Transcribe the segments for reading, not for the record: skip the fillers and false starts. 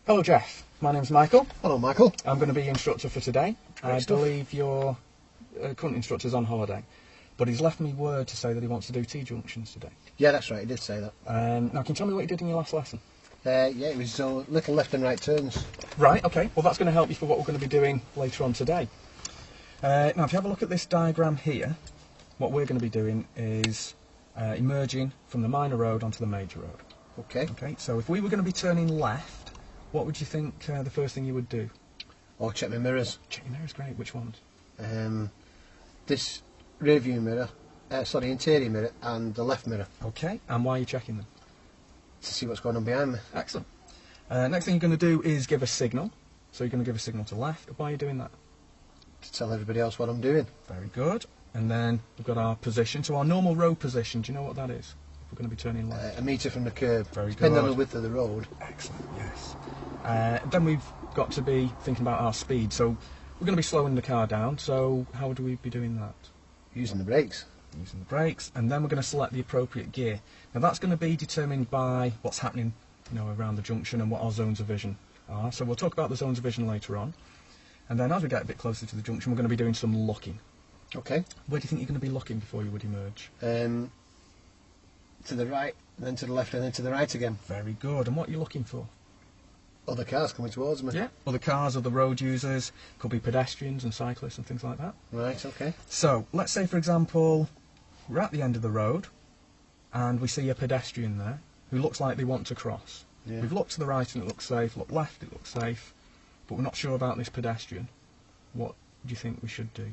Hello Jeff, my name's Michael. Hello Michael. I'm going to be your instructor for today. I believe your current instructor's on holiday, but he's left me word to say that he wants to do T-junctions today. Yeah, that's right, he did say that. Now can you tell me what you did in your last lesson? Yeah, it was little left and right turns. Right, okay, well that's going to help you for what we're going to be doing later on today. Now if you have a look at this diagram here, what we're going to be doing is emerging from the minor road onto the major road. Okay. Okay, so if we were going to be turning left, what would you think the first thing you would do? Oh, check my mirrors. Check your mirrors, great. Which ones? This rear view mirror, interior mirror and the left mirror. Okay, and why are you checking them? To see what's going on behind me. Excellent. Next thing you're going to do is give a signal. So you're going to give a signal to left. Why are you doing that? To tell everybody else what I'm doing. Very good. And then we've got our position. So our normal road position, do you know what that is? If we're going to be turning left. A metre from the curb. Very Depending good. on the width of the road. Excellent, yes. Then we've got to be thinking about our speed. So we're going to be slowing the car down. So how would we be doing that? Using the brakes. Using the brakes. And then we're going to select the appropriate gear. Now that's going to be determined by what's happening, around the junction and what our zones of vision are. So we'll talk about the zones of vision later on. And then as we get a bit closer to the junction, we're going to be doing some looking. Okay. Where do you think you're going to be looking before you would emerge? To the right, then to the left, and then to the right again. Very good. And what are you looking for? Other cars coming towards me. Yeah. Other cars, other road users, could be pedestrians and cyclists and things like that. Right, okay. So, let's say for example, we're at the end of the road and we see a pedestrian there who looks like they want to cross. Yeah. We've looked to the right and it looks safe, look left, it looks safe, but we're not sure about this pedestrian. What do you think we should do?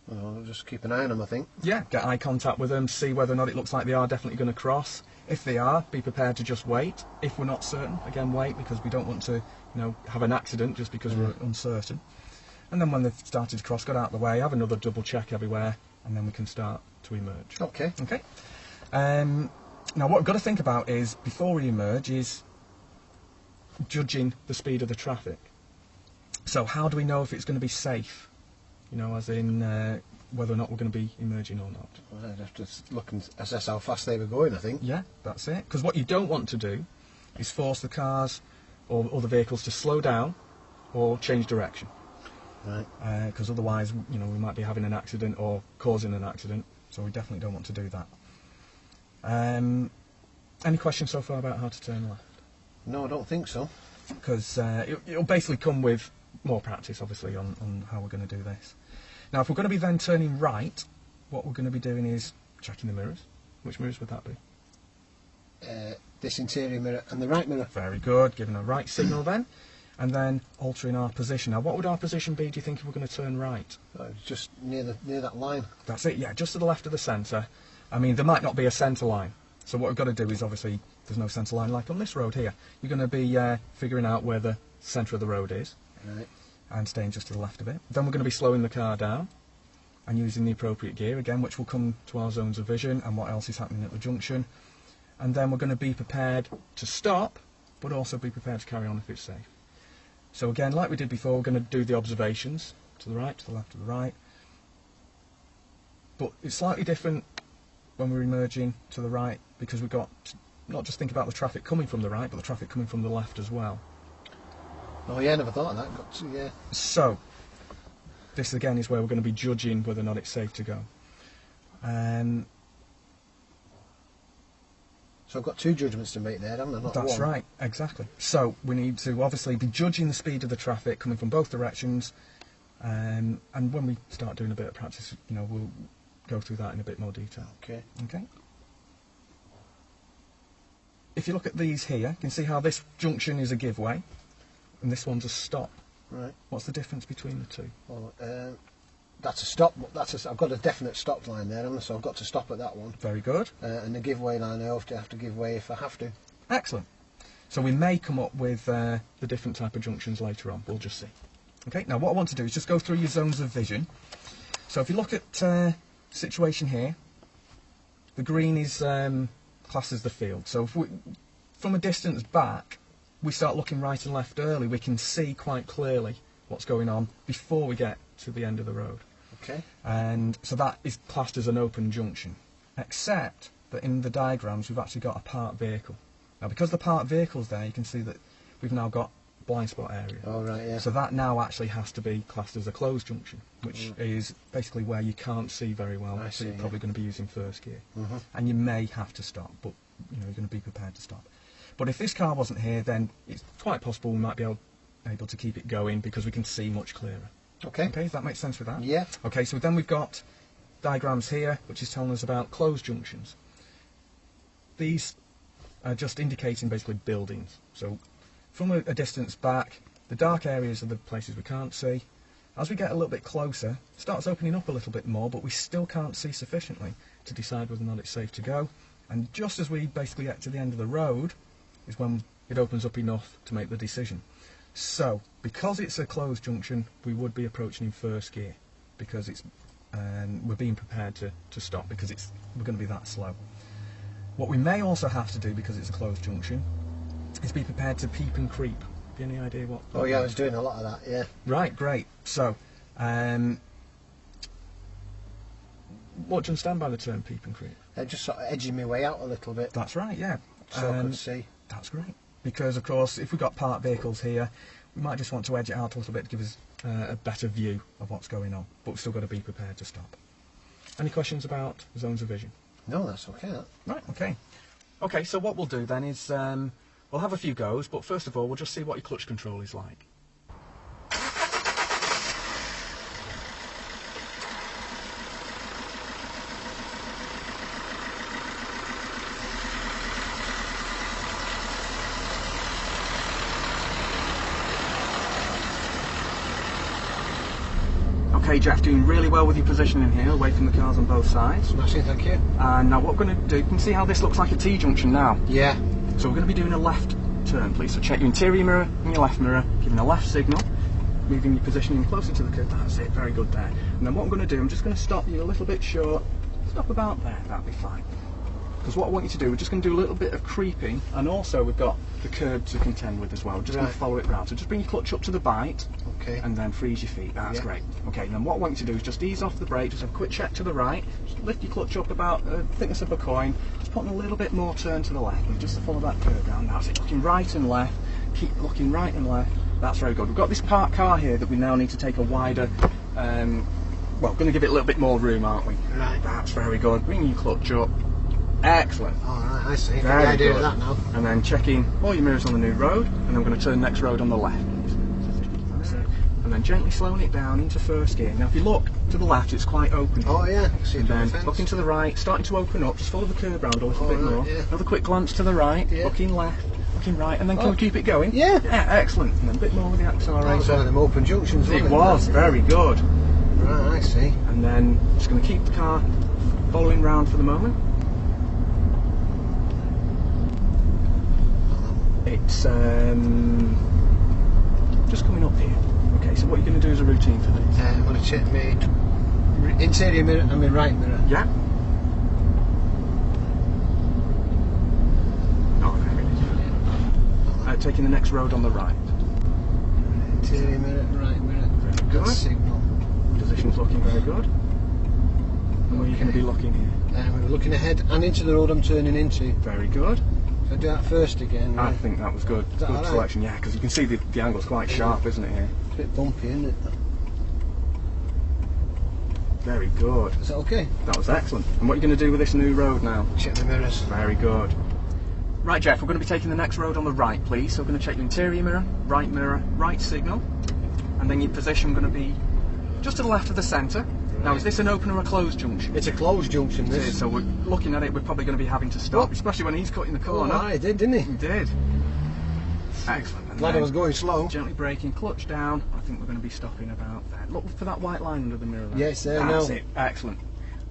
Well, I'll just keep an eye on them, I think. Yeah, get eye contact with them, see whether or not it looks like they are definitely going to cross. If they are, be prepared to just wait. If we're not certain, again wait, because we don't want to, have an accident just because we're uncertain. And then when they've started to cross, get out of the way, have another double check everywhere, and then we can start to emerge. Okay. Okay. Now what we've got to think about is, before we emerge, is judging the speed of the traffic. So how do we know if it's going to be safe? As in whether or not we're going to be emerging or not. Well, I'd have to look and assess how fast they were going, I think. Yeah, that's it. Because what you don't want to do is force the cars or the vehicles to slow down or change direction. Right. Because otherwise, we might be having an accident or causing an accident. So we definitely don't want to do that. Any questions so far about how to turn left? No, I don't think so. Because it'll basically come with more practice, obviously, on how we're going to do this. Now, if we're going to be then turning right, what we're going to be doing is checking the mirrors. Which mirrors would that be? This interior mirror and the right mirror. Very good, giving a right signal then, and then altering our position. Now, what would our position be, do you think, if we're going to turn right? Just near that line. That's it, yeah, just to the left of the centre. I mean, there might not be a centre line. So what we've got to do is, obviously, there's no centre line like on this road here. You're going to be figuring out where the centre of the road is. Right. And staying just to the left of it. Then we're going to be slowing the car down and using the appropriate gear again, which will come to our zones of vision and what else is happening at the junction. And then we're going to be prepared to stop, but also be prepared to carry on if it's safe. So again, like we did before, we're going to do the observations to the right, to the left, to the right. But it's slightly different when we're emerging to the right, because we've got to not just think about the traffic coming from the right, but the traffic coming from the left as well. Oh yeah, I never thought of that. Got to, yeah. So, this again is where we're going to be judging whether or not it's safe to go. So I've got two judgments to make there, haven't I? Not That's one. right, exactly. So we need to obviously be judging the speed of the traffic coming from both directions, and when we start doing a bit of practice, we'll go through that in a bit more detail. Okay. Okay. If you look at these here, you can see how this junction is a giveaway, and this one's a stop. Right. What's the difference between the two? Well, that's a stop. I've got a definite stop line there, haven't I? So I've got to stop at that one. Very good. And the giveaway line, I have to give way if I have to. Excellent. So we may come up with the different type of junctions later on. We'll just see. Okay. Now what I want to do is just go through your zones of vision. So if you look at situation here, the green is classed as the field. So if we, from a distance back, we start looking right and left early, we can see quite clearly what's going on before we get to the end of the road. Okay. And so that is classed as an open junction, except that in the diagrams we've actually got a parked vehicle. Now because the parked vehicle's there, you can see that we've now got blind spot area. Oh, right, yeah. So that now actually has to be classed as a closed junction, which is basically where you can't see very well. I So see, you're probably going to be using first gear. Mhm. And you may have to stop, but you know, you're going to be prepared to stop. But if this car wasn't here, then it's quite possible we might be able to keep it going because we can see much clearer. Okay. Okay, does that make sense with that? Yeah. Okay, so then we've got diagrams here, which is telling us about closed junctions. These are just indicating basically buildings. So from a distance back, the dark areas are the places we can't see. As we get a little bit closer, it starts opening up a little bit more, but we still can't see sufficiently to decide whether or not it's safe to go. And just as we basically get to the end of the road is when it opens up enough to make the decision. So, because it's a closed junction, we would be approaching in first gear because it's we're being prepared to stop because we're going to be that slow. What we may also have to do, because it's a closed junction, is be prepared to peep and creep. Have you any idea what? Oh yeah, I was doing a lot of that, yeah. Right, great. So, what do you understand by the term peep and creep? Just sort of edging my way out a little bit That's right, yeah. so I could see. That's great. Because, of course, if we've got parked vehicles here, we might just want to edge it out a little bit to give us a better view of what's going on. But we've still got to be prepared to stop. Any questions about zones of vision? No, that's okay. That. Right, okay. Okay, so what we'll do then is we'll have a few goes, but first of all, we'll just see what your clutch control is like. Okay, Jeff, doing really well with your positioning here, away from the cars on both sides. Smashing, thank you. And now what we're going to do, you can see how this looks like a T-junction now. Yeah. So we're going to be doing a left turn, please. So check your interior mirror and your left mirror, giving a left signal, moving your positioning closer to the curb. That's it, very good there. And then what I'm going to do, I'm just going to stop you a little bit short. Stop about there, that'll be fine. Because what I want you to do, we're just going to do a little bit of creeping, and also we've got the curb to contend with as well. We're just going to follow it round. So just bring your clutch up to the bite, Okay. and then freeze your feet. That's great. Okay, and then what I want you to do is just ease off the brake, just have a quick check to the right, just lift your clutch up about the thickness of a coin, just putting a little bit more turn to the left, and just to follow that curve round. That's it, looking right and left, keep looking right and left. That's very good. We've got this parked car here that we now need to take a wider, well, going to give it a little bit more room, aren't we? Right. That's very good. Bring your clutch up. Excellent. All right, I see. Very The idea good. of that now. And then checking all your mirrors on the new road, and I'm going to turn next road on the left. That's it. And then gently slowing it down into first gear. Now if you look to the left, it's quite open. Oh yeah, I see. And then fence. looking to the right, starting to open up, just follow the curb round a little bit right, more. yeah. Another quick glance to the right, Yeah. looking left, looking right, and then can Oh. we keep it going? Yeah. Yeah, excellent. And then a bit more with the That was one of accelerator. them open junctions, It wasn't was, very good. Right, I see. And then just going to keep the car following round for the moment. It's just coming up here. Okay, so what you're going to do is a routine for this. I'm going to check my interior mirror and my right mirror. Yeah. Oh, there it is. Taking the next road on the right. Interior mirror, right mirror. Very Good good. signal. Position's looking very good. And where are you going to be looking here? We're looking ahead and into the road I'm turning into. Very good. So I do that first again. I think that was good. Is that Good all right? selection, yeah, because you can see the angle's quite sharp, isn't it, here? It's a bit bumpy, isn't it? Very good. Is that okay? That was excellent. And what are you going to do with this new road now? Check the mirrors. Very good. Right, Jeff, we're going to be taking the next road on the right, please. So we're going to check your interior mirror, right signal, and then your position going to be just to the left of the centre. Now, is this an open or a closed junction? It's a closed junction, It is, this. so we're looking at it, we're probably going to be having to stop, especially when he's cutting the Oh, corner. I did, didn't he? He did. Excellent. And Glad I then was going slow. gently braking, clutch down. I think we're going to be stopping about there. Look for that white line under the mirror there. Yes, there That's now. it. Excellent.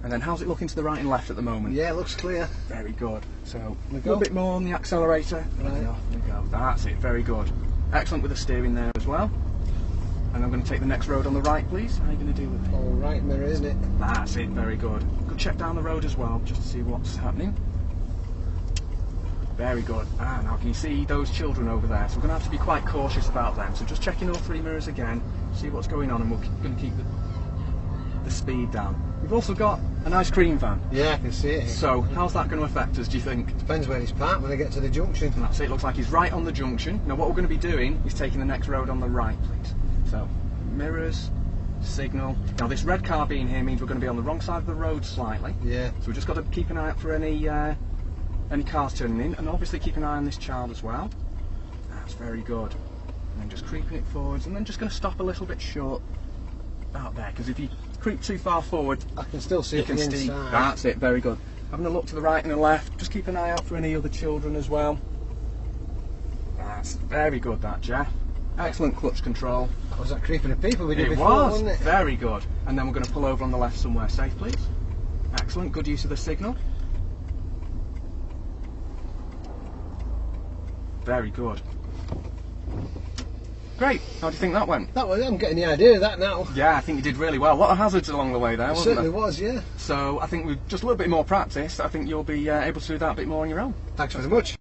And then how's it looking to the right and left at the moment? Yeah, looks clear. Very good. So We a go. little bit more on the accelerator. Right. And off we go. That's it. Very good. Excellent with the steering there as well. And I'm going to take the next road on the right, please. How are you going to do with it? Oh, right mirror, isn't it? That's it. Very good. Good check down the road as well, just to see what's happening. Very good. Ah, now can you see those children over there? So we're going to have to be quite cautious about them. So just checking all three mirrors again, see what's going on, and we're going to keep the the speed down. We've also got an ice cream van. Yeah, I can see it here. So how's that going to affect us, do you think? Depends where he's parked when I get to the junction. And that's it, looks like he's right on the junction. Now what we're going to be doing is taking the next road on the right, please. So, mirrors, signal. Now this red car being here means we're going to be on the wrong side of the road slightly. Yeah. So we've just got to keep an eye out for any cars turning in, and obviously keep an eye on this child as well. That's very good. And then just creeping it forwards, and then just going to stop a little bit short about there, because if you creep too far forward, I can still see it from the inside. That's it, very good. Having a look to the right and the left, just keep an eye out for any other children as well. That's very good, that, Jeff. Excellent clutch control. That was that creeping of people we did before, wasn't it? Very good. And then we're going to pull over on the left somewhere safe, please. Excellent, good use of the signal. Very good. Great. How do you think that went? That was, I'm getting the idea of that now. Yeah, I think you did really well. A lot of hazards along the way there, It wasn't there? certainly was, yeah. So I think with just a little bit more practice, I think you'll be able to do that a bit more on your own. Thanks very much.